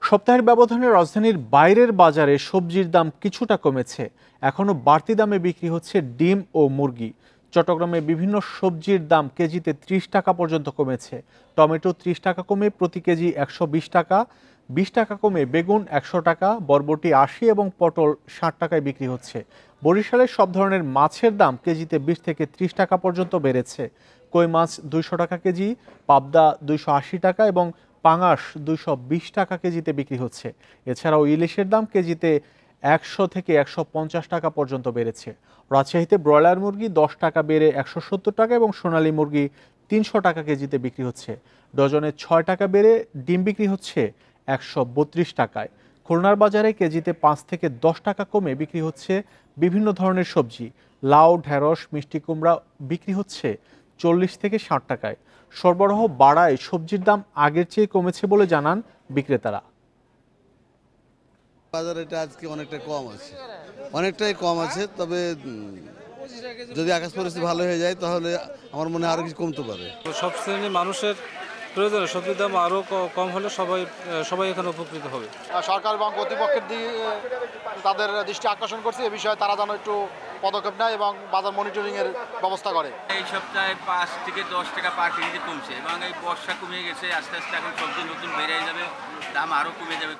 সপ্তাহের ব্যবধানে রাজধানীর বাইরের বাজারে সবজির দাম কিছুটা কমেছে। এখনো বাড়তি দামে বিক্রি হচ্ছে ডিম ও মুরগি। চট্টগ্রামে বিভিন্ন সবজির দাম কেজিতে ৩০ টাকা পর্যন্ত কমেছে। টমেটো ৩০ টাকা কমে প্রতি কেজি ১২০ টাকা, ২০ টাকা কমে বেগুন ১০০ টাকা, বরবটি ৮০ এবং পটল ৬০ টাকায় বিক্রি হচ্ছে। বরিশালের সব ধরনের মাছের দাম কেজিতে ২০ থেকে ৩০ টাকা পর্যন্ত বেড়েছে। কই মাছ ২০০ টাকা কেজি, পাবদা ২৮০ টাকা এবং পাঙাশ ২২০ টাকা কেজিতে বিক্রি হচ্ছে। এছাড়াও ইলিশের দাম কেজিতে ১০০ থেকে ১৫০ টাকা পর্যন্ত বেড়েছে। রাজশাহীতে ব্রয়লার মুরগি ১০ টাকা বেড়ে ১৭০ টাকা এবং সোনালী মুরগি ৩০০ টাকা কেজিতে বিক্রি হচ্ছে। ডজনে ৬ টাকা বেড়ে ডিম বিক্রি হচ্ছে ১৩২ টাকায়। খুলনার বাজারে কেজিতে ৫ থেকে ১০ টাকা কমে বিক্রি হচ্ছে বিভিন্ন ধরনের সবজি। লাউ, ঢেঁড়স, মিষ্টি কুমড়া বিক্রি হচ্ছে ৪০ থেকে ৬০ টাকায়। সরবরাহ বাড়ায় সবজির দাম আগের চেয়ে কমেছে বলে জানান বিক্রেতারা। বাজার এটা আজকে অনেকটাই কম আছে, তবে যদি আকাশ পরিস্থিতি ভালো হয়ে যায় তাহলে আমার মনে হয় আরো কিছু কমতে পারে। সব শ্রেণীর মানুষের প্রয়োজনে সবজির দাম আরও কম হলে সবাই এখানে উপকৃত হবে। সরকার এবং কর্তৃপক্ষের দিকে তাদের দৃষ্টি আকর্ষণ করছে, এ বিষয়ে তারা যেন একটু পদক্ষেপ নেয় এবং বাজার মনিটরিং এর ব্যবস্থা করে। এই সপ্তাহে ৫ থেকে ১০ টাকা পার কেজিতে কমছে এবং এই বর্ষা কমে গেছে, আস্তে আস্তে এখন সবজি নতুন বেড়ে যাবে, দাম আরও কমে যাবে।